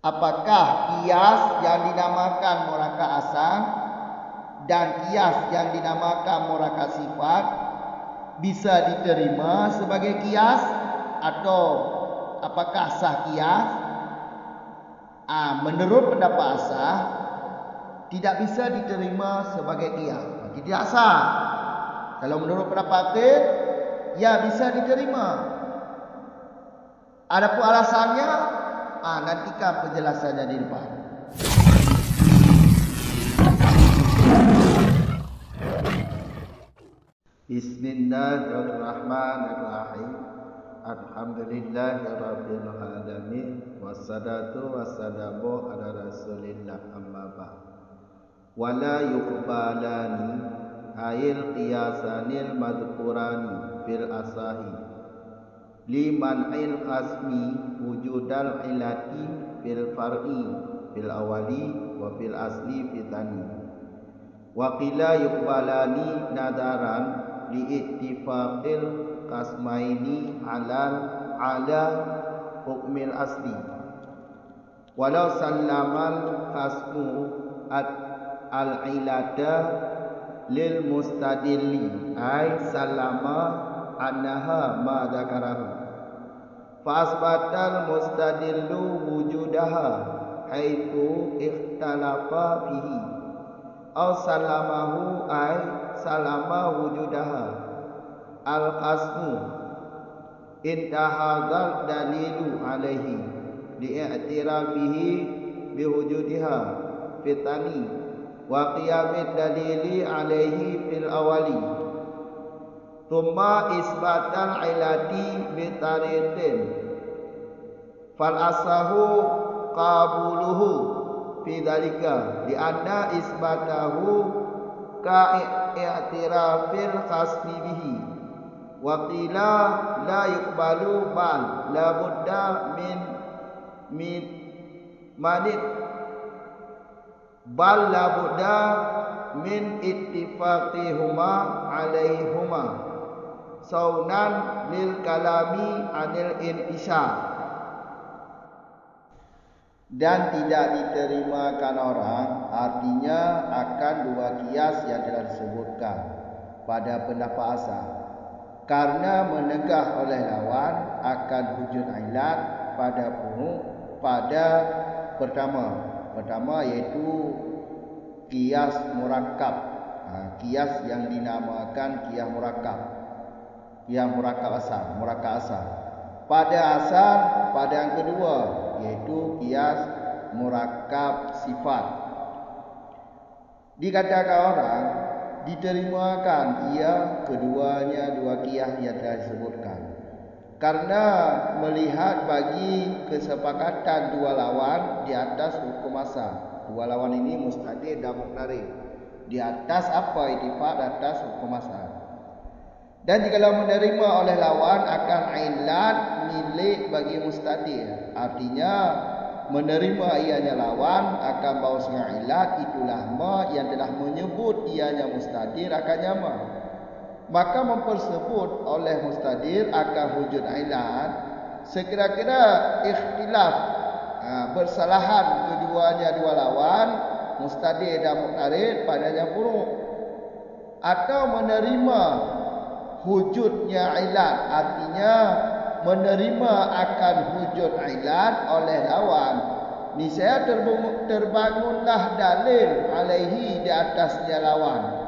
apakah kias yang dinamakan murakab asal dan kias yang dinamakan murakab sifat bisa diterima sebagai kias atau apakah sah kias? Menurut pendapat asal tidak bisa diterima sebagai kias. Tidak sah. Kalau menurut pendapat akhir, ya bisa diterima. Adapun alasannya, nantikan penjelasannya di depan. Bismillahirrahmanirrahim. Alhamdulillahirabbil alamin wassalatu wassalamu ala rasulillah amma ba'd. Wala yuqbalani ayil qiyasanil madhkurani fil asahi liman il qasmi wujudal ilati fil far'i fil awali wa fil asli fitani wa qila yuqbalani nadaran li ittifaqil qasmaini ala hukmil asli walau sallamal qasmu al-ilada lil mustadilli ay salama annaha ma dzakarahu fa asbatal mustadillu wujudaha haitsu ikhtalafa fihi aw salamahu ay salama wujudaha al-qasmu intahadzal dalilu alaihi li'tirafihi biwujudiha fitani wa qiyamid dalili alaihi fil awali thumma isbatal ilati bitariqin fal asahu qabuluhu fi dalika li anna isbatahu ka i'tirafil khasmi bihi wa qila la yuqbalu bal la budda min manit bal la budda min ittifaqihuma alaihuma saunan lil kalami anil intisha dan tidak diterimakan orang artinya akan dua kias yang telah disebutkan pada pendapat asal karena menegah oleh lawan akan wujud ilat pada pertama yaitu kias murakab, kias yang dinamakan kias murakab asal. Pada yang kedua yaitu kias murakab sifat. Dikatakan orang diterimakan ia keduanya dua kias yang telah disebutkan karena melihat bagi kesepakatan dua lawan di atas hukum asal. Dua lawan ini mustadil dan muqtarid. Di atas apa ittifaq di atas hukum asal. Dan jikalau menerima oleh lawan akan ilat milik bagi mustadil. Artinya menerima ianya lawan akan bahawasanya ilat itulah ma yang telah menyebut ianya mustadil akan nyama. Maka mempersebut oleh mustadil akan wujud ilat sekira-kira ikhtilaf bersalahan keduanya dua lawan mustadil dan muqtarid padanya buruk atau menerima wujudnya ilat artinya menerima akan wujud ilat oleh lawan niscaya terbangunlah dalil alaihi di atasnya lawan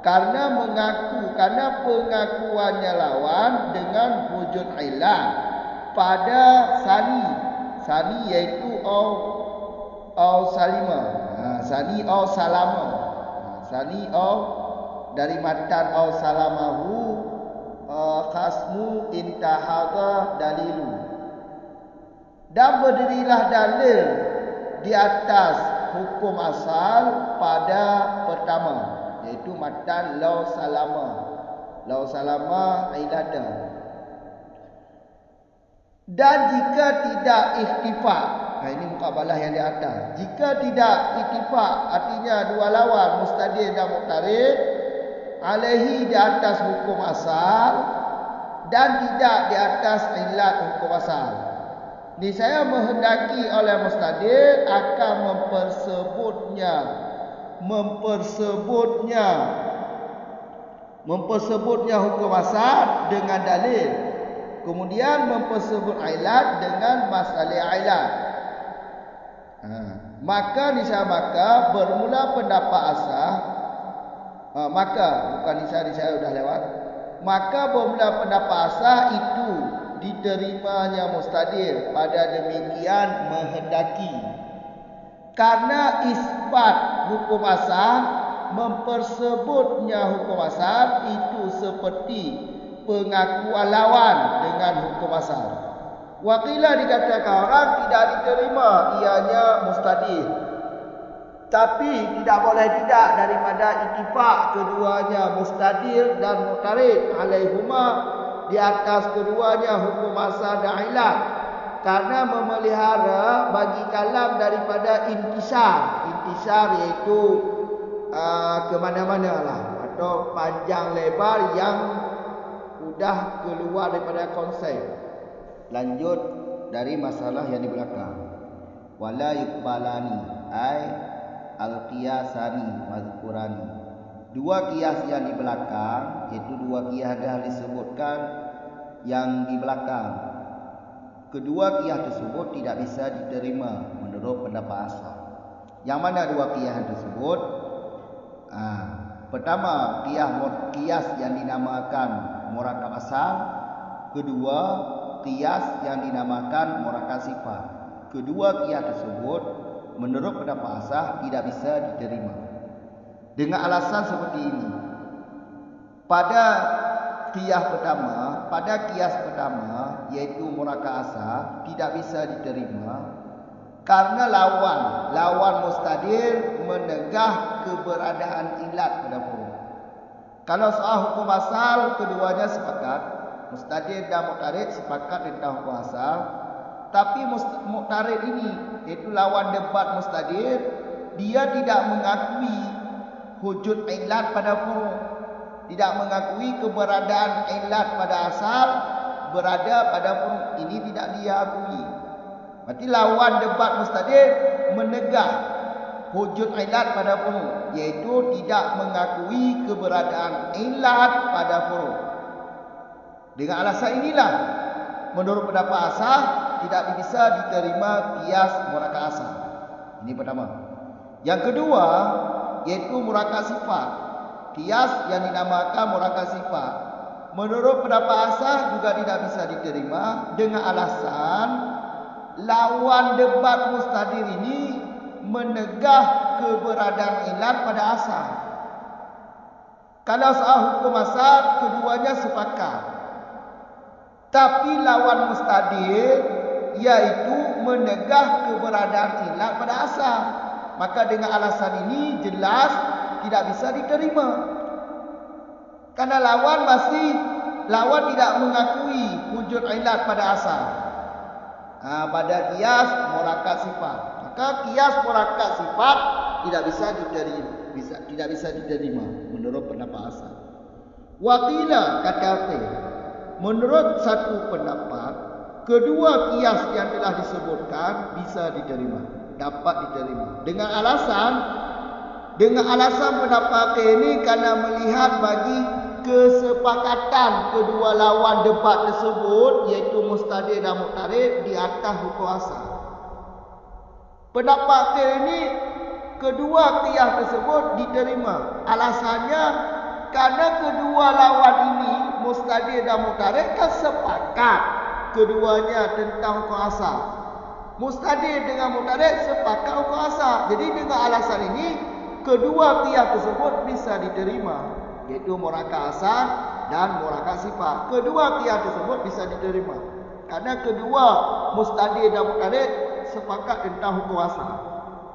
karena pengakuannya lawan dengan wujud ilat pada sani yaitu au salima. Sani au salama. Sani au dari matan au salamahu khasmu intahadha dalilu. Dan berdirilah dalil di atas hukum asal pada pertama yaitu matan lau salama ilada. Dan jika tidak ikhtifaq, ini mukabalah yang di atas. Jika tidak ikhtifaq artinya dua lawan mustadil dan muqtarid alaihi di atas hukum asal dan tidak di atas ilat hukum asal. Niscaya menghendaki oleh mustadir akan mempersebutnya hukum asal dengan dalil, kemudian mempersebut ailat dengan masalah ailat. Maka bermula pendapat asal. Maka bermula pendapat asal itu diterimanya mustadir pada demikian menghendaki. Karena isbat hukum asal, mempersebutnya hukum asal itu seperti pengakuan lawan dengan hukum asal. Wakilah dikatakan orang tidak diterima ianya mustadir, tapi tidak boleh tidak daripada ittifaq keduanya mustadir dan muqtarid alaihuma, di atas keduanya hukum asal dan ilat, karena memelihara bagi kalam daripada intisar iaitu kemana-mana lah, atau panjang lebar yang sudah keluar daripada konsep. Lanjut dari masalah yang di belakang. Wala yuqbalani ay al-qiyasani mazkurani. Dua kias yang di belakang, iaitu dua kias dah disebutkan yang di belakang. Kedua kias tersebut tidak bisa diterima menurut pendapat asal. Yang mana dua kias tersebut? Pertama, kias yang dinamakan murakab asal. Kedua, kias yang dinamakan murakab sifat. Kedua kias tersebut menurut pendapat asal tidak bisa diterima dengan alasan seperti ini. Pada kias pertama yaitu murakab asal tidak bisa diterima karena lawan mustadir menegah keberadaan ilat pada huruf. Kalau soal hukum asal keduanya sepakat, mustadir dan muqtarid sepakat tentang hukum asal, tapi muqtarid ini iaitu lawan debat mustadir, dia tidak mengakui wujud ilat pada huruf, tidak mengakui keberadaan ilat pada asal berada pada huruf. Ini tidak dia akui. Berarti lawan debat mustadir menegah wujud ilat pada huruf, iaitu tidak mengakui keberadaan ilat pada huruf. Dengan alasan inilah menurut pendapat asal tidak bisa diterima kias murakab asal. Ini pertama. Yang kedua yaitu murakab sifat. Kias yang dinamakan murakab sifat menurut pendapat asal juga tidak bisa diterima dengan alasan lawan debat mustadir ini menegah keberadaan ilat pada asal. Kalau soal hukum asal keduanya sepakat, tapi lawan mustadir yaitu menegah keberadaan ilat pada asal. Maka dengan alasan ini jelas tidak bisa diterima. Karena lawan tidak mengakui wujud ilat pada asal. Pada kias murakab sifat, maka kias murakab sifat tidak bisa diterima menurut pendapat asal. Waqila kata menurut satu pendapat, kedua kias yang telah disebutkan bisa diterima, dapat diterima. Dengan alasan pendapat ini karena melihat bagi kesepakatan kedua lawan debat tersebut iaitu mustadir dan muqtarid di atas hukum asal. Pendapat ini kedua kias tersebut diterima. Alasannya karena kedua lawan ini mustadir dan muqtarid kan sepakat keduanya tentang hukum asal. Mustadir dengan muqtarid sepakat hukum asal. Jadi dengan alasan ini kedua kias tersebut bisa diterima, yaitu murakab asal dan murakab sifat. Kedua kias tersebut bisa diterima karena kedua mustadir dan muqtarid sepakat tentang hukum asal.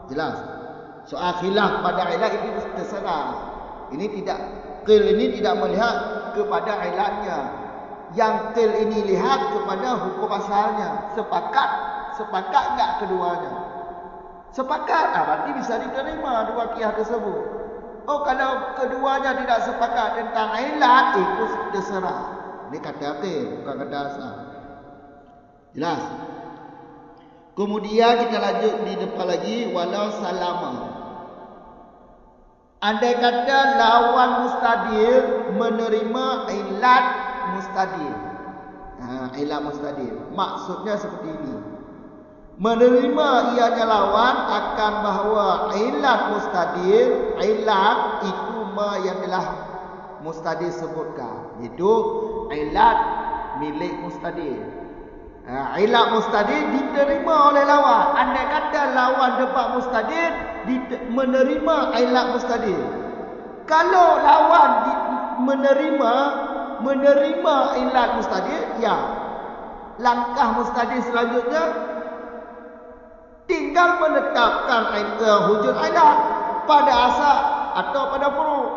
Jelas. Soal khilaf pada ilat itu terserah. Ini tidak melihat kepada ilatnya. Yang qil ini lihat kepada hukum asalnya. Sepakat enggak keduanya? Sepakat, berarti bisa diterima dua kias tersebut. Kalau keduanya tidak sepakat tentang ilat, itu terserah. Ini kata akhir, bukan kata asal. Jelas. Kemudian kita lanjut di depan lagi, walau salama. Andai kata lawan mustadir menerima ilat mustadir. Ilat mustadir. Maksudnya seperti ini. Menerima ianya lawan akan bahawa ilat mustadir, ilat itu yang telah mustadir sebutkan. Itu ilat milik mustadir. Ilat mustadir diterima oleh lawan. Andai kata lawan debat mustadir menerima ilat mustadir. Kalau lawan menerima ilat mustadir, ya, langkah mustadir selanjutnya tinggal menetapkan hujud ilat pada asal atau pada furu'.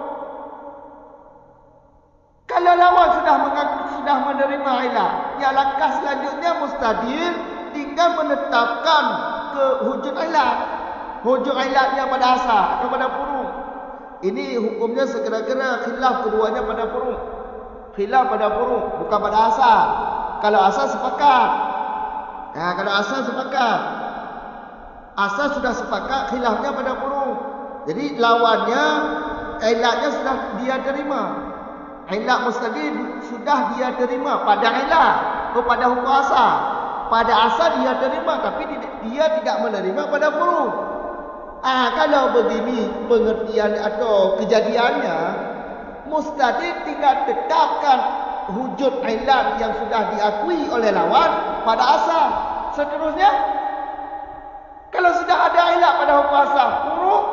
Kalau lawan sudah menerima ilat, ya langkah selanjutnya mustadir tinggal menetapkan ke hujud ilat. Hujud ilatnya pada asal atau pada furu'. Ini hukumnya sekira-kira khilaf keduanya pada furu'. Khilaf pada furu', bukan pada asal. Kalau asal sepakat. Kalau asal sepakat. Asal sudah sepakat, khilafnya pada furu'. Jadi lawannya, ilatnya sudah dia terima. Ilat mustadir sudah dia terima pada ilat atau pada hukum asal. Pada asal dia terima, tapi dia tidak menerima pada furu'. Kalau begini pengertian atau kejadiannya, mustadir tinggal tetapkan wujud ilat yang sudah diakui oleh lawan pada asal. Seterusnya, kalau sudah ada ilat pada hukum asal furu',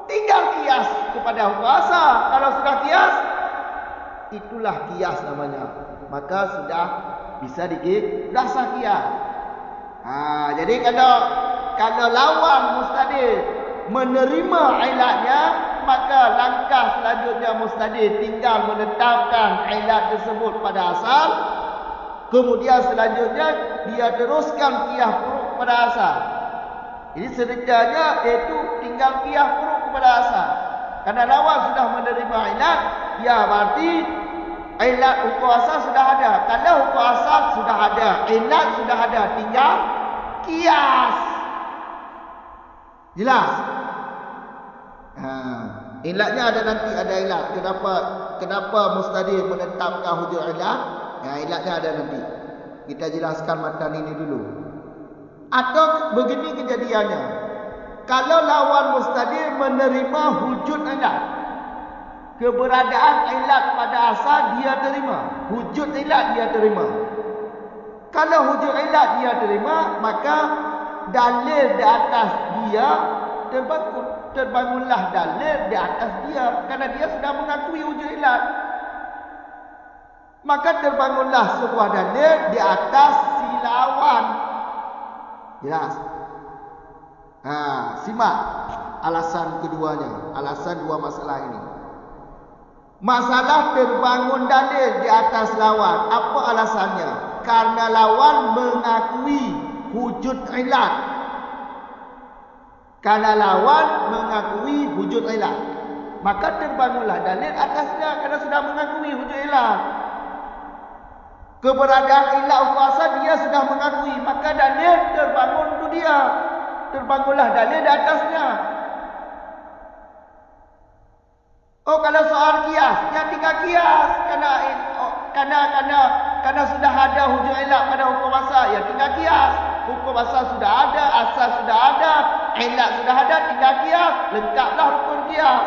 tinggal kias kepada hukum asal. Kalau sudah kias, itulah kias namanya. Maka sudah bisa dasar kias. Jadi kalau lawan mustadir menerima ilatnya, maka langkah selanjutnya mustadir tinggal menetapkan ilat tersebut pada asal. Kemudian selanjutnya dia teruskan qiyas furu' kepada asal. Jadi seterusnya iaitu tinggal qiyas furu' kepada asal. Karena lawan sudah menerima ilat, ya berarti ilat hukum asal sudah ada. Kalau hukum asal sudah ada, ilat sudah ada, tinggal qiyas. Jelas? Ilatnya ada nanti, ada ilat. Kenapa mustadir menetapkan hujud ilat? Ilatnya ada nanti. Kita jelaskan matan ini dulu. Atau begini kejadiannya. Kalau lawan mustadir menerima hujud ilat, keberadaan ilat pada asal dia terima, hujud ilat dia terima. Kalau hujud ilat dia terima, maka dalil di atas dia terbangunlah dalil di atas dia, kerana dia sudah mengakui wujud ilat. Maka terbangunlah sebuah dalil di atas si lawan. Jelas? Simak alasan keduanya, alasan dua masalah ini. Masalah terbangun dalil di atas lawan. Apa alasannya? Karena lawan mengakui wujud ilat. Karena lawan mengakui wujud ilat, maka terbangunlah dalil atasnya kerana sudah mengakui wujud ilat. Keberadaan ilat kuasa dia sudah mengakui, maka dalil terbangun untuk dia. Terbangunlah dalil di atasnya. Kalau soal kias, ya tinggal kias. Karena sudah ada hujung ilat pada hukum asal, ya tinggal kias. Hukum asal sudah ada, asal sudah ada, ilat sudah ada, tinggal kias. Lengkaplah rukun kias.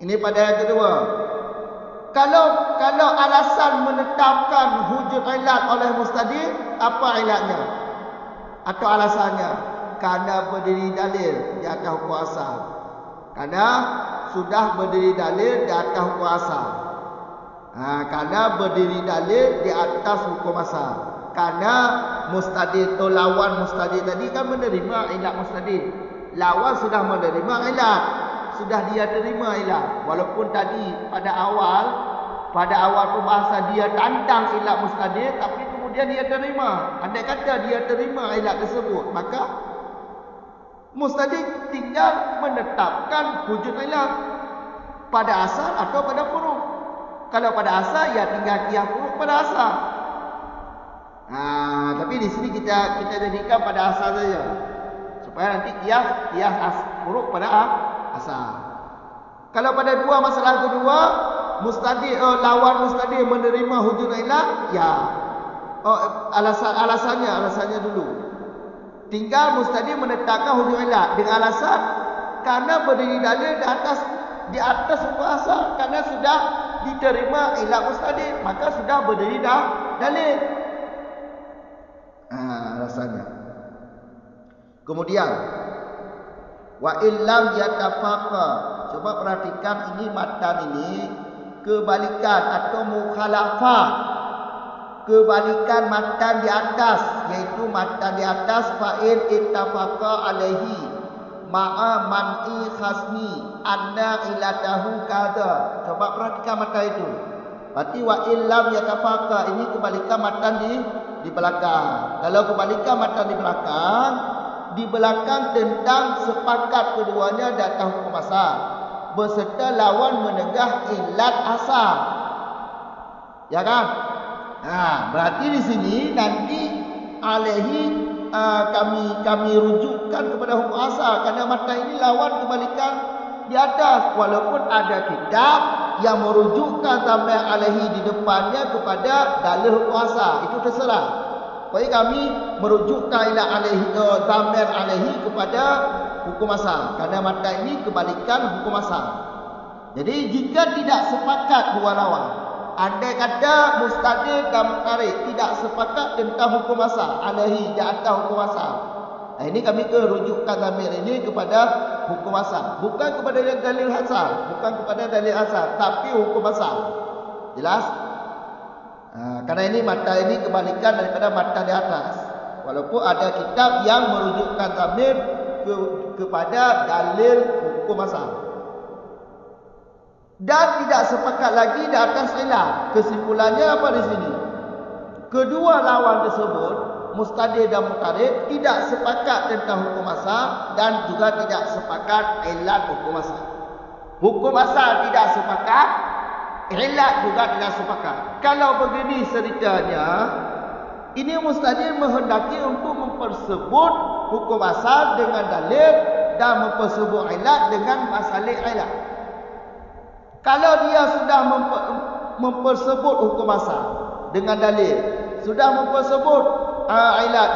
Ini pada yang kedua. Kalau alasan menetapkan hujud ilat oleh mustadir, apa ilatnya? Atau alasannya? Karena berdiri dalil di atas hukum asal. Karena sudah berdiri dalil di atas hukum asal. Karena berdiri dalil di atas hukum asal. Karena mustadir atau lawan mustadir tadi kan menerima ilat mustadir. Lawan sudah menerima ilat, sudah dia terima ilat. Walaupun tadi pada awal pembahasan dia tantang ilat mustadir, tapi kemudian dia terima. Andai kata dia terima ilat tersebut, maka mustadir tinggal menetapkan wujud ilat pada asal atau pada furu'. Kalau pada asal, ya tinggal qiyas furu' pada asal. Tapi di sini kita jadikan pada asal saja, supaya nanti kias huruf pada asal. Kalau pada dua masalah kedua, lawan mustadir menerima hujung ilah, ya. Alasannya dulu. Tinggal mustadir menetapkan hujung ilah dengan alasan karena berdiri dalil di atas hukum asal, karena sudah diterima ilah mustadir, maka sudah berdiri dalil. Alasannya. Kemudian wa illam yatafaqa. Coba perhatikan ini matan ini kebalikan atau mukhalafah. Kebalikan matan di atas, yaitu matan di atas fa'il ittafaqa alaihi ma'a man'i khasmi anna ilatahu kadha. Coba perhatikan matan itu. Berarti wa illam yatafaqa ini kebalikan matan di belakang. Kalau kebalikan matan di belakang tentang sepakat keduanya datang hukum asal beserta lawan menegah ilat asal. Ya kan? Berarti di sini nanti alaihi kami rujukkan kepada hukum asal karena matan ini lawan kebalikan di atas, walaupun ada kitab yang merujukkan sampai alaihi di depannya kepada dalil hukum asal, itu terserah. Pokoknya kami merujukkan ila alaihi zamir alaihi kepada hukum asal karena matan ini kebalikan hukum asal. Jadi jika tidak sepakat dua lawan, andai kata mustadir dan mutarid tidak sepakat tentang hukum asal alaihi di atas hukum asal, ini kami rujukkan zamir ini kepada hukum asal, bukan kepada dalil asal, bukan kepada dalil asal, tapi hukum asal. Jelas? Karena ini mata ini kebalikan daripada mata di atas. Walaupun ada kitab yang merujukkan zamir kepada dalil hukum asal. Dan tidak sepakat lagi di atas ilah. Kesimpulannya apa di sini? Kedua lawan tersebut, mustadir dan mutarid, tidak sepakat tentang hukum asal dan juga tidak sepakat ilat hukum asal. Hukum asal tidak sepakat, ilat juga tidak sepakat. Kalau begini ceritanya, ini mustadir menghendaki untuk mempersebut hukum asal dengan dalil dan mempersebut ilat dengan masalah ilat. Kalau dia sudah mempersebut hukum asal dengan dalil, sudah mempersebut ilat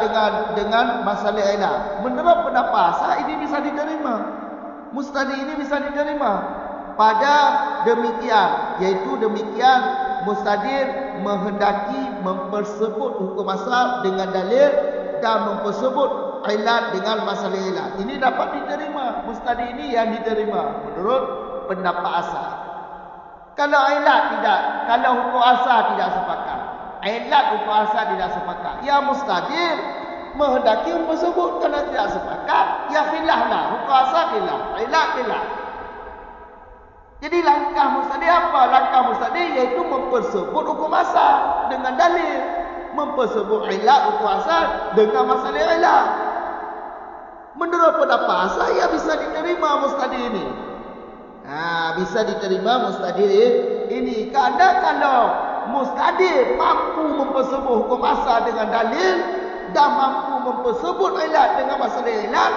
dengan masalah ilat, menurut pendapat asal ini bisa diterima. Mustadir ini bisa diterima. Pada demikian, yaitu demikian mustadir menghendaki mempersebut hukum asal dengan dalil dan mempersebut ilat dengan masalah ilat. Ini dapat diterima. Mustadir ini yang diterima menurut pendapat asal. Kalau ilat tidak, kalau hukum asal tidak sepakat, ilat hukum asal tidak sepakat, ya mustadir menghendaki mempersebut. Kalau tidak sepakat, ya khilaflah, hukum asal khilaf, ilat khilaf. Jadi langkah mustadir apa? Langkah mustadir iaitu mempersebut hukum asal dengan dalil, mempersebut ilat hukum asal dengan masalah ilat. Menurut pendapat asal, ya bisa diterima mustadir ini. Bisa diterima mustadir ini. Kadang kalau mustadir mampu mempersebut hukum asal dengan dalil dan mampu mempersebut ilat dengan masalah ilat,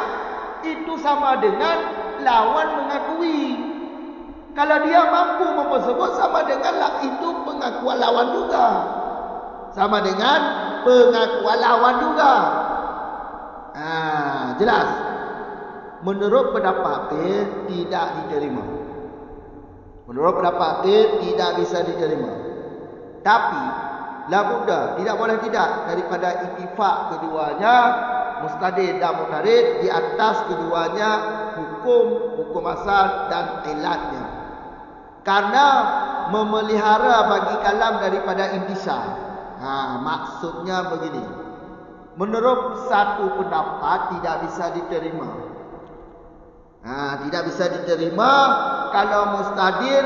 itu sama dengan lawan mengakui. Kalau dia mampu mempersebut, sama dengan itu pengakuan lawan juga. Sama dengan pengakuan lawan juga. Jelas. Menurut pendapat tidak diterima. Menurut pendapat tidak bisa diterima. Tapi labudda, tidak boleh tidak, daripada ittifaq keduanya mustadir dan mutarid di atas keduanya hukum asal dan ilatnya. Karena memelihara bagi kalam daripada intisar. Maksudnya begini. Menurut satu pendapat tidak bisa diterima. Tidak bisa diterima kalau mustadir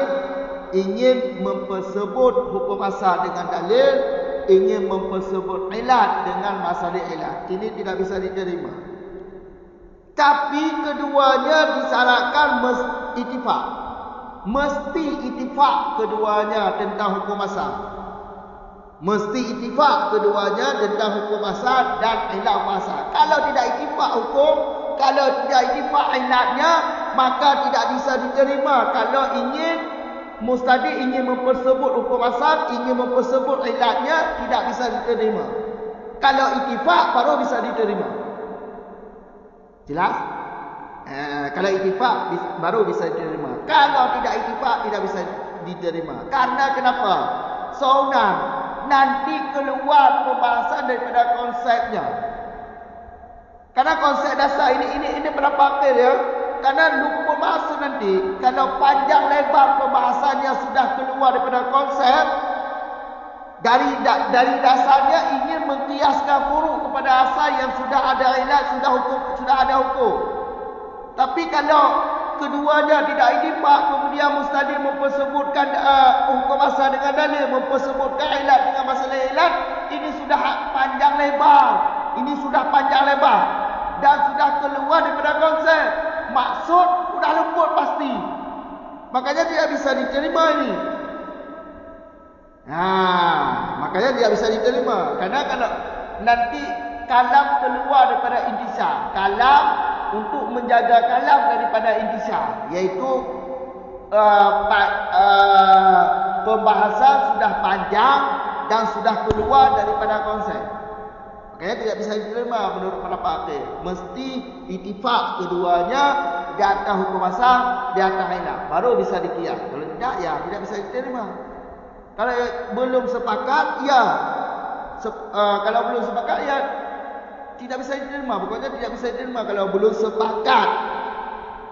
ingin mempersebut hukum asal dengan dalil, ingin mempersebut ilat dengan masalah ilat. Ini tidak bisa diterima. Tapi keduanya disyaratkan ittifaq. Mesti ittifaq keduanya tentang hukum asal. Mesti ittifaq keduanya tentang hukum asal dan ilat hukum asal. Kalau tidak ittifaq hukum, kalau tidak ittifaq ilatnya, maka tidak bisa diterima. Kalau ingin mustadi ingin mempersebut hukum asal, ingin mempersebut ilatnya, tidak bisa diterima. Kalau ittifaq baru bisa diterima. Jelas? Kalau ittifaq baru bisa diterima. Kalau tidak ittifaq tidak bisa diterima. Karena kenapa? Seorang nanti keluar pembahasan daripada konsepnya. Karena konsep dasar ini berapa akhir ya? Karena lupa masa nanti. Kalau panjang lebar pembahasannya sudah keluar daripada konsep, dari dasarnya ingin mengkiaskan furuk kepada asal yang sudah ada ilat, sudah ada hukum. Tapi kalau keduanya tidak ittifaq, kemudian mustadi mempersebutkan hukum asal dengan dalil, mempersebutkan ilat dengan masalah ilat, ini sudah panjang lebar. Ini sudah panjang lebar dan sudah keluar daripada konsep. Maksud sudah luput pasti. Makanya tidak bisa diterima ini. Makanya tidak bisa diterima. Karena kalau nanti kalam keluar daripada intisar, kalam untuk menjaga kalam daripada intisar, iaitu pembahasan sudah panjang dan sudah keluar daripada konsep. Makanya tidak bisa diterima menurut para pakar. Mesti ittifaq keduanya di atas hukum asal, di atas ilat, baru bisa dikias. Kalau tidak, ya tidak bisa diterima. Kalau belum sepakat, ya. Kalau belum sepakat, ya tidak bisa diterima. Pokoknya tidak bisa diterima kalau belum sepakat.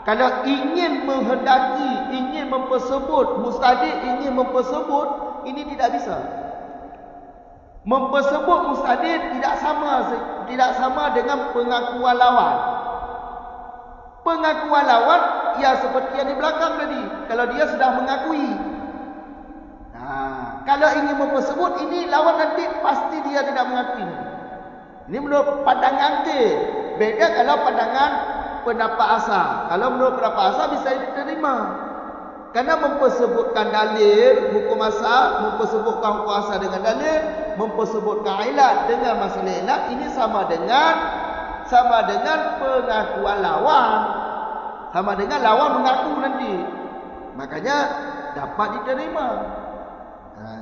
Kalau ingin menghendaki, ingin mempersebut, mustadi ingin mempersebut, ini tidak bisa. Mempersebut mustadi tidak sama dengan pengakuan lawan. Pengakuan lawan, ya seperti yang di belakang tadi. Kalau dia sudah mengakui. Kalau ingin mempersebut, ini lawan nanti pasti dia tidak mengakui. Ini menurut pandangan ke. Beda kalau pandangan pendapat asal. Kalau menurut pendapat asal bisa diterima. Karena mempersebutkan dalil hukum asal, mempersebutkan hukum asal dengan dalil, mempersebutkan ilat dengan masalah ilat, ini sama dengan pengakuan lawan. Sama dengan lawan mengaku nanti. Makanya dapat diterima.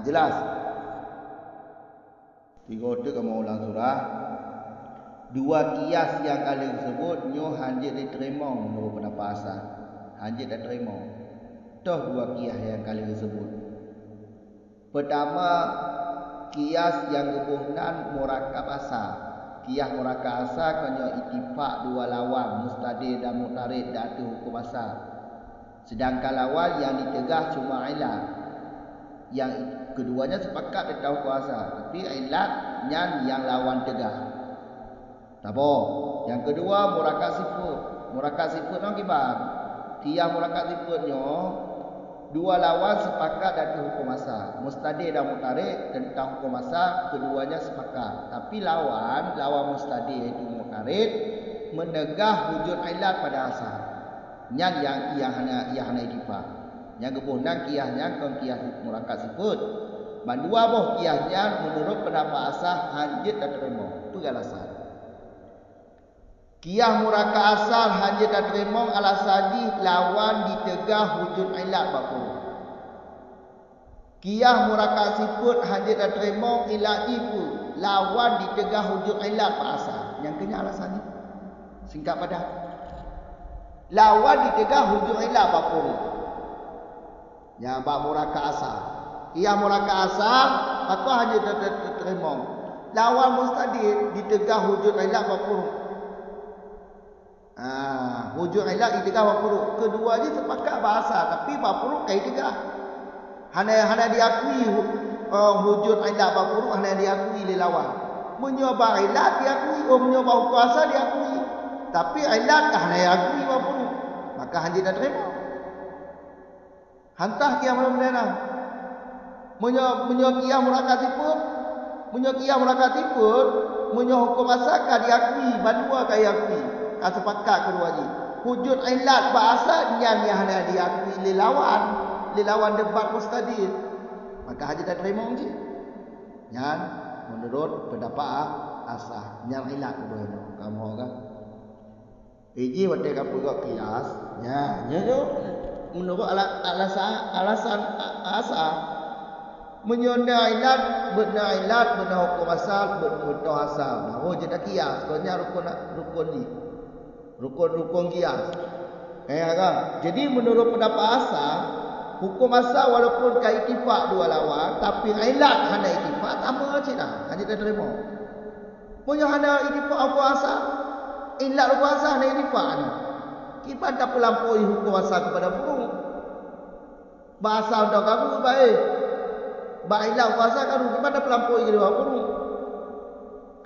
Jelas. 3 kamu ulang surah. Dua kias yang kalian sebut nyo hanjit diterima menurut pendapat asal. Hanjit tak terima. Toh dua kias yang kalian sebut. Pertama, kias yang kebunan murakab asal. Kias murakab asal kanyo ittifaq dua lawan mustadi dan mutarid dan hukum asal. Sedangkan lawan yang ditegah cuma ilat. Yang keduanya sepakat tentang hukum asal, tapi ilatnya yang lawan tegah. Apa? Yang kedua murakab sifat. Murakab sifat nang kibar. Tiang murakab sifatnya dua lawan sepakat dari hukum asal. Mustadi dan mutarid tentang hukum asal keduanya sepakat. Tapi lawan mustadi iaitu mutarid menegah wujud ilat pada asal. Yang hana ittifaq. Yang kebunan kiasnya kon kias murakab sifat. Bandua boh kiasnya menurut pendapat asal hanjit dan terima. Itu alasan. Kias murakab asal hanjit dan terima alasadi lawan ditegah wujud ilat bapa. Kias murakab sifat hanjit dan terima ilat itu lawan ditegah wujud ilat pada asal. Yang kena alasan ni. Singkat padat. Lawan ditegah wujud ilat bapa. Yang bab murakab asal. Kias murakab asal atau hanjit dan terima. Lawan mustadi ditegah wujud ilat bapa. Wujud ilat ditegah bapa. Keduanya sepakat bahasa, tapi bapa kai tegah. Hana diakui wujud ilat bapa, hana diakui oleh lawan. Menyoba ilat diakui, menyoba hukum asal diakui. Tapi ilat hana diakui bapa. Maka hanjit dan terima. Hantah kiam mana? Menyo kiam murakab sifat, menyo hukum asal ka diakui, bandua ka diakui. Ka sepakat keduanya. Wujud ilat bahasa yang hana diakui oleh lawan debat mustadi. Maka hanjit dan terima je. Yang menurut pendapat asah yang ilat boleh kamu kan. Iji wate kapu kok kias. Ya, nyo menurut alasan asah menyona ilat benar hukum asal benar asal. Nah, jadi kias. Soalnya rukun ni. Rukun kias. Kan? Jadi menurut pendapat asal hukum asal walaupun kai ittifaq dua lawan tapi ilat hana ittifaq sama je dah. Hanya tak terima. Punya hana ittifaq hukum asal. Ilat hukum asal hana ittifaq ni. Kita tak melampaui hukum asal kepada furu'. Bahasa dah kamu baik. Ba ilat hukum asal kan kita tak melampaui kepada furu'.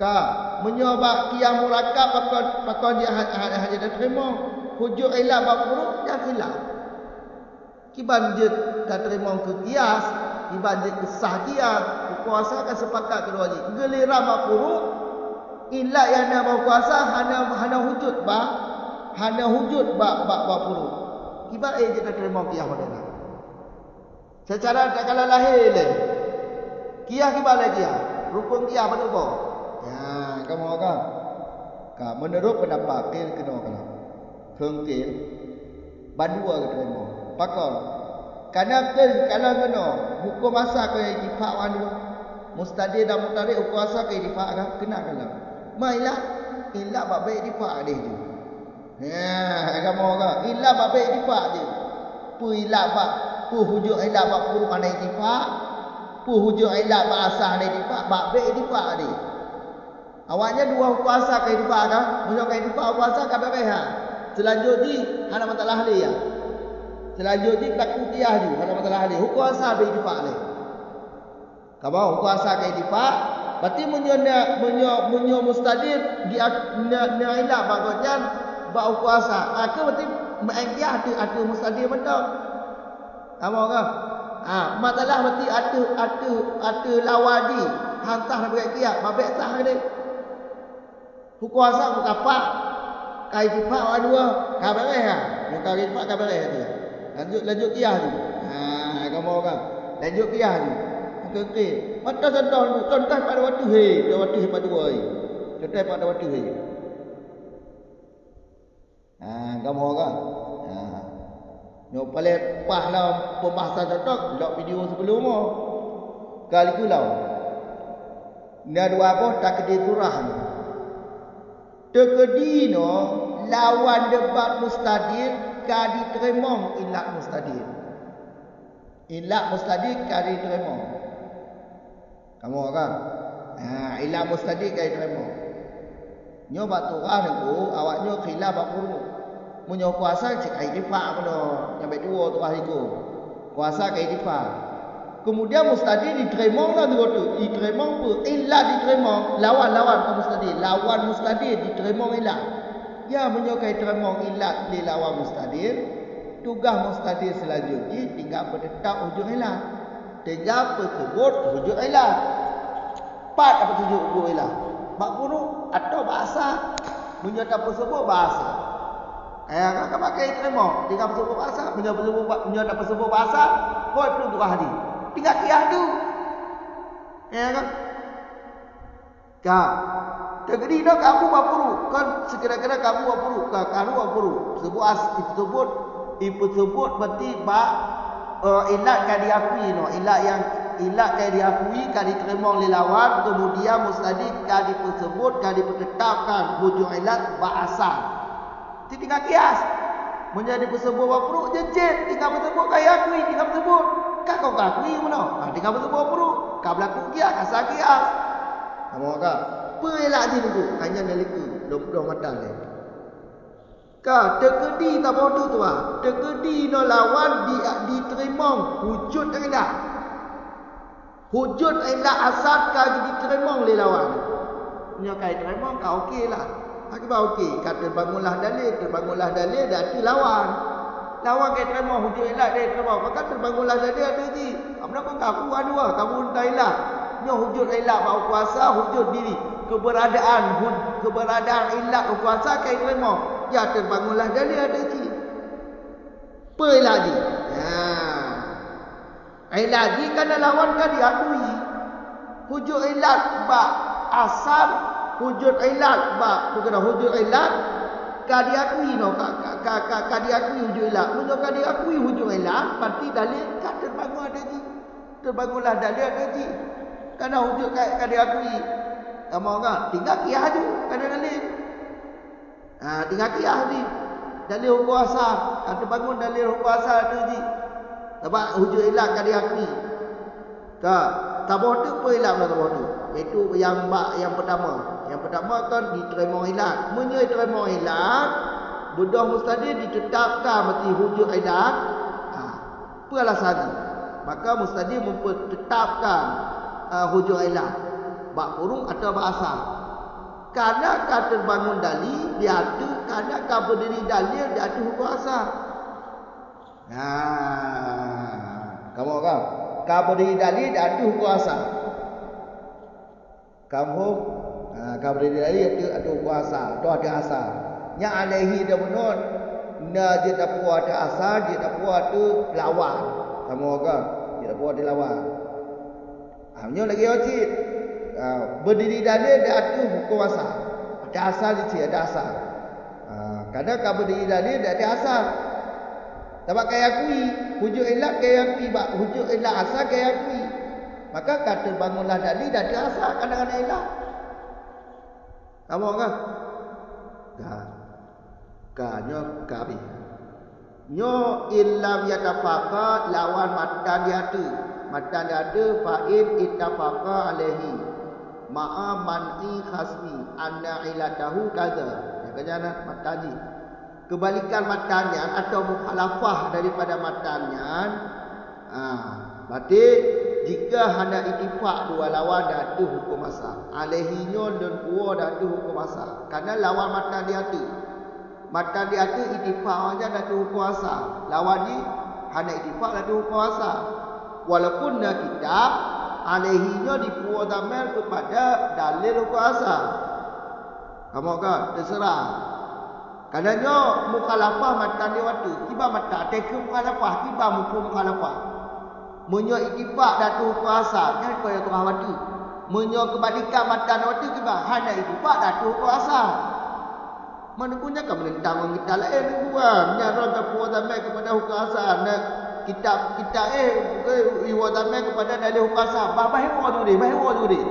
Ka menyoba qiyam murakab pakon dia hanya tak terima. Hujung ilat ba furu' yang khilaf. Kiban dia tak terima ke kias, kiban dia kesah kias, kuasa kan sepakat kedua ni. Geliran makfuru, ilat yang nak kuasa hana hujud ba makfuru. Kiban dia tak terima kias pada nak. Secara tak kala lahir le. Kias kiban lagi kias. Rukun kias betul ko. Ya, kamu kan. Ka menurut pendapat kena kena. Kengkil badua ke terima. Pakon. Kalau kena hukum asal ke ittifaq wan dua. Mustadil dan mutarik hukum asal ke ittifaq kan kena kalau. Mailah ilah bab baik ittifaq dia tu. Ya, kamu kan. Ilah bab baik ittifaq dia. Pu ilah bab pu hujung ilah bab furu' ana ittifaq. Pu hujung ilah bab asal ana ittifaq, bab baik ittifaq dia. Awaknya dua hukum asal ke ittifaq kan? Munyo ke ittifaq hukum asal ka baik ha. Selanjutnya hana masalah ahli ya. Selanjutnya berlaku kias ni pada masalah ni. Hukum asal berittifaq ni. Kalau hukum asal ke ittifaq, berarti menyo mustadil dia ilah bagusnya ba hukum asal. Ke berarti mengiah ada mustadil betul. Kamu kan? Masalah berarti ada lawadi hantar bagi kias, babek sah ni. Hukum asal kapak kai ittifaq dua, kabar ha. Yo kai ittifaq kabar tu. Lanjut kias tu. Kamu kan. Lanjut kias tu. Okey. Mata contoh pada waktu pada dua hari. Contoh pada waktu hari. Kamu kan. Yo paling pas lah pembahasan contoh lok video sebelum mo. Kali tu lah. Ni dua apa takdir turah ni. Tekedi no lawan debat mustadil ka diterima ilat mustadil. Ilat mustadil ka diterima. Kamu kan? Ilat mustadil ka diterima. Nyo bak turah niku awaknyo khilaf bak furu'. Munyo kuasa cek ittifaq pula. Sampai dua turah niku. Kuasa ka ittifaq. Kemudian mustadil diterima lah tu. Diterima apa? Ilat diterima. Lawan ke mustadil. Lawan mustadil diterima ilat. Ya menyokai terima ilat di lawan mustadil. Tugas mustadil selanjutnya tinggal bertetap hujung ilat. Tinggal bersebut hujung ilat. Empat apa tujuh hujung ilat. Makfuru atau bahasa. Menyatakan bersebut bahasa. Kan pakai terima. Tinggal bersebut bahasa. Menyatakan bersebut bahasa. Kau perlu turah ni. Tinggal kias tu. Kan? Kak. Tegeri dah kamu bapuru. Kan sekira-kira kamu bapuru. Kamu bapuru. Sebut berarti ilat kan diakui no. Ilat kan diakui kan diterima oleh lawan. Kemudian mustadil kan dipersebut kan dipertetapkan hujung ilat bahasa. Itu tinggal kias. Menjadi persebut bapuru jejit. Tinggal persebut kan diakui. Tinggal persebut. Kan kau akui mana? Tinggal persebut bapuru. Kau berlaku kias. Asal kias. Kamu kan? Pelak je tu hanya nelika 20 mata le. Ka tekedi tak bodoh tu ah. Tekedi no lawan diterima wujud ilah. Wujud ilah asal ka diterima oleh lawan. Nya kai terima ka okeylah. Akibat okey, kata bangunlah dalil dah tu lawan. Lawan kai terima wujud ilah dia terima. Maka terbangunlah dalil ada ji. Amna kau kaku adu ah, kamu entah ilah. Nya wujud ilah bau kuasa wujud diri. Keberadaan ilat kuasa kai terima. Ya terbangunlah dalil ada ji. Apa lagi? Lagi kan lawan kan diakui. hujud ilat bak asal, hujud ilat bak bukan hujud ilat ka diakui no ka diakui hujud ilat. Mun ka diakui hujud ilat berarti dalil ka terbangun ada ji. Terbangunlah dalil ada ji. Karena hujud ka diakui. Kamu kan tinggal qiyas je kada dalil. Tinggal qiyas ni. Dalil hukum asal, terbangun dalil hukum asal tu ji. Sebab hujud ilat ka diakui. Tabah tu apa ilat dah tabah tu? Iaitu yang pertama. Yang pertama kan diterima ilat. Menyo diterima ilat, bedah mustadil ditetapkan mesti hujud ilat. Apa alasan? Maka mustadil mempertetapkan hujud ilat. Bak urung atau bak asal. Karena kan terbangun dalil dia ada, karena kan berdiri dalil dia ada hukum asal. Kamu kan? Kan berdiri dalil dia ada hukum asal. Kamu kan berdiri dalil ada hukum asal. Tu ada asal. Yang alaihi dah benar. Na dia tak puas ada asal, dia tak puas ada lawan. Kamu kan? Dia tak puas ada lawan. Hanya lagi wajib. Berdiri dalil dia ada hukum asal. Ada asal di sini, ada asal. Kadang kan berdiri dalil dia ada asal. Sebab kaya akui, hujud ilat kaya akui, hujud ilat asal kaya akui. Maka kata bangunlah dalil dia ada asal kadang-kadang ilat. Kamu kan? Nyo kabi. Nyo illam yatafaqa lawan matan dia ada. Matan dia ada fa'in ittafaqa alaihi. Ma'a man'i khasmi anna ilatahu kaza. Ya kajana matanya. Kebalikan matanya atau mukhalafah daripada matanya. Berarti jika hanya ittifaq dua lawan dah ada hukum asal. Alaihi nyo dan kuwa dah ada hukum asal. Karena lawan matan dia ada. Matan dia ada ittifaq aja dah ada hukum asal. Lawan ni hanya ittifaq dah ada hukum asal. Walaupun nak kitab alaihinya dipuas damai kepada dalil hukum asal. Kamu kan terserah. Karenanya mukhalafah matan dia waktu. Tiba matan teka mukhalafah, tiba mukhalafah. Menyo ittifaq dah tu hukum asal. Kan kau yang tengah waktu. Menyo kebalikan matan waktu tiba hanya ittifaq dah tu hukum asal. Mana punya kan menentang kita lain bukan. Nyarang tak puas damai kepada hukum asal. Kitab iwa damai kepada dalil hukum asal. Bahawa tu dia.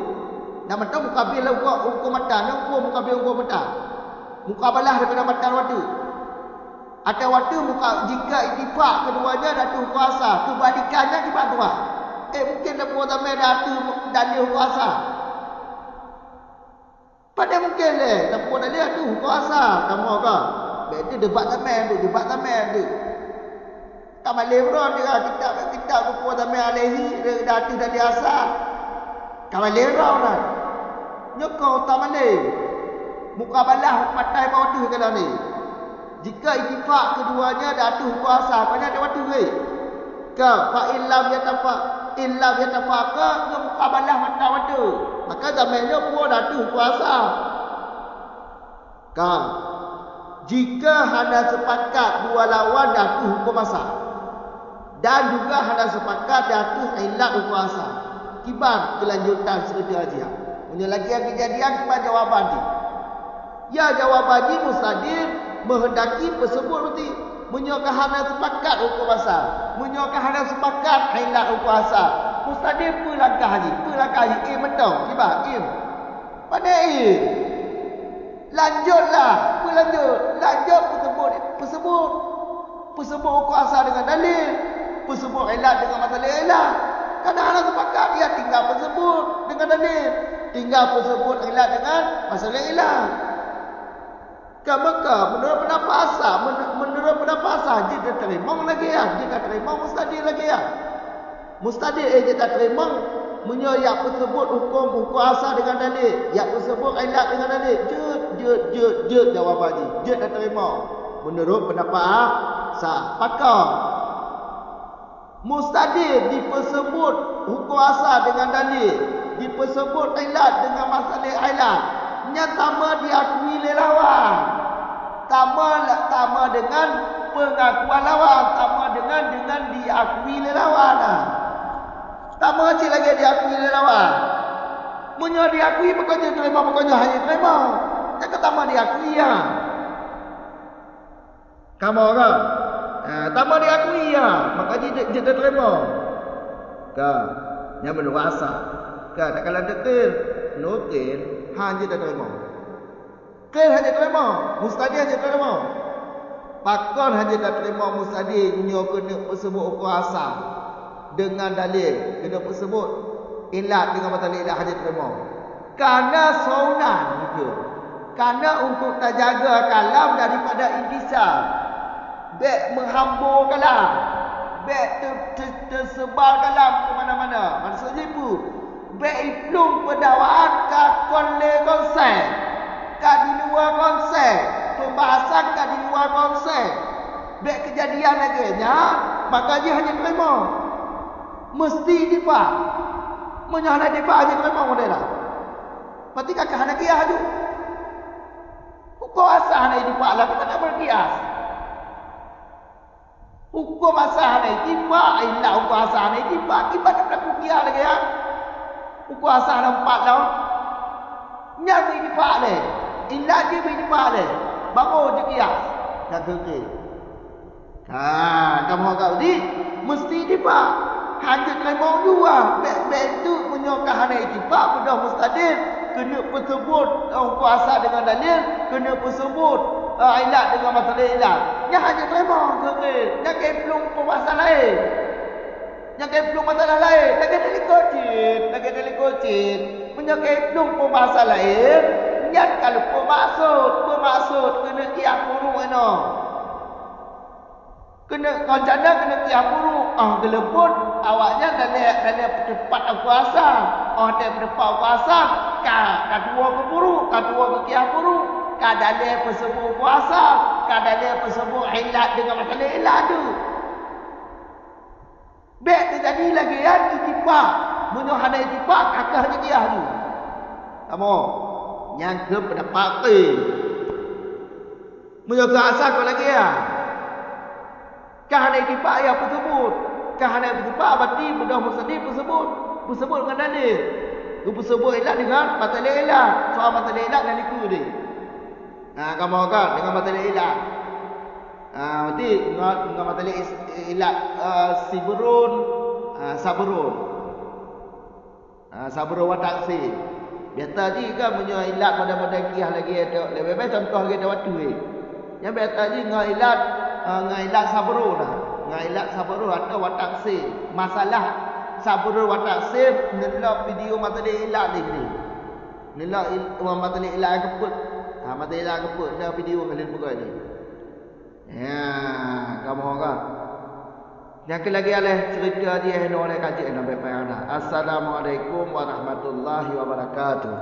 Nak mata mukabil hukum matan, hukum mukabil hukum matan. Mukabalah daripada matan waktu. Atau waktu jika ittifaq keduanya datu hukum asal, kebalikannya di fatwa. Mungkin dah puas damai datu dalil hukum asal. Pada mungkin dah puas dalil datu hukum asal. Kamu kan? Itu debat damai tu. Tak boleh bro dia kitab buku damai alaihi datu dari asal. Tak boleh bro dah. Nyokau tak boleh. Mukabalah matai bawah tu kalau ni. Jika ittifaq keduanya datu hukum asal, banyak ada waktu ke? Fa illam yatafaqa mukabalah matai waktu. Maka zamannya buat datu hukum asal. Jika hanya sepakat dua lawan datu hukum asal. Dan juga hanya sepakat datu ilat hukum asal. Kibar kelanjutan cerita aja. Punya lagi yang kejadian kibar jawaban ni. Ya jawaban ni mustadil menghendaki tersebut berarti menyokah hanya sepakat hukum asal. Menyokah hanya sepakat ilat hukum asal. Mustadil pelangkah haji. Mentong. Kibar pada lanjutlah. Lanjut persebut hukum asal dengan dalil. Persebut ilat dengan masalah ilat. Kadang-kadang sepakat dia tinggal persebut dengan dalil. Tinggal persebut ilat dengan masalah ilat. Maka menurut pendapat asal jika terima lagi ya. Jika terima mustadil lagi ya. Mustadil jika terima menyoyak persebut hukum asal dengan dalil. Yang persebut ilat dengan dalil. Jut jawapannya. Jut dah terima. Menurut pendapat asal. Pakar. Mustadil dipersebut hukum asal dengan dalil, dipersebut ilat dengan masalah ilat. Nyatama diakui oleh lawan. Tama dengan pengakuan lawan, tama dengan diakui oleh lawan. Tama cik lagi diakui oleh lawan. Munyo diakui pokoknya terima, pokoknya hanya terima. Yang pertama diakui ya. Kamu kan? Tambah diakui ya, maka dia terima. Kan? Yang berwasa. Kan? Kalau dekil, nukil, hanya terima. Kil hanya terima, mustadi hanya terima. Pakon hanya terima mustadi nyo kena sebut kuasa dengan dalil kena sebut ilat dengan mata ilat hanya terima. Karena sunnah itu. Karena untuk terjaga kalam daripada intisab. Baik menghambur kalam, baik tersebar kalam ke mana-mana. Maksudnya itu, baik ilmu pendakwaan kakon le konsep, kak di luar konsep, pembahasan kak di luar konsep. Baik kejadian lagi nya, maka dia hanya terima. Mesti dipak. Menyala dipak hanya terima model lah. Berarti kakak hanya kias tu. Hukum asal hanya dipak lah, kita tak berkias. Hukum asal ni tiba ilah hukum asal ni tiba kita nak berlaku kia lagi ya. Hukum asal nampak dah. Nyari tiba le. Ilah dia tiba le. Baru je kia. Dah kerja. Kamu kau ni mesti tiba. Hanya terima dua. Baik tu menyokah ni tiba sudah mustadil. Kena tersebut hukum asal dengan dalil. Kena tersebut ilat dengan masalah ilat. Yang hanya terima ke yang belum pembahasan lain. Yang belum masalah lain. Lagi dari kocin. Menyakit belum pembahasan lain. Yang kalau pemaksud kena kiah buruk eno. Kena kancana kena kiah buruk. Geleput awaknya dalam tempat kuasa. Dalam tempat kuasa. Kedua ke buruk, kedua ke kiah buruk. Kadang persebut puasa, kadang persebut ilat dengan masalah ilat tu. Baik terjadi lagi ya ittifaq. Menyuhana ittifaq kakaknya dia tu. Kamu yang ke pendapat ke. Menyuhana asal kau lagi ya. Kahana ittifaq ya persebut. Kahana ittifaq berarti bedah musadi persebut dengan dalil. Persebut ilat dengan masalah ilat. Soal masalah ilat dan liku dia. Kamu kan dengan masalah ilat. Berarti dengan masalah ilat siburun, saburun. Saburun wa taksir. Biasa je kan punya ilat pada kiah lagi ada. Lebih baik contoh lagi ada waktu ni. Yang biasa je dengan ilat saburun lah. Dengan ilat saburun atau wa taksir. Masalah saburun wa taksir nelak video masalah ilat ni. Nelak masalah ilat yang keput. Mata ilah keput dah video kalian buka ni. Ya, kamu kan. Yang lagi oleh cerita dia yang oleh kaji yang baik-baik. Assalamualaikum warahmatullahi wabarakatuh.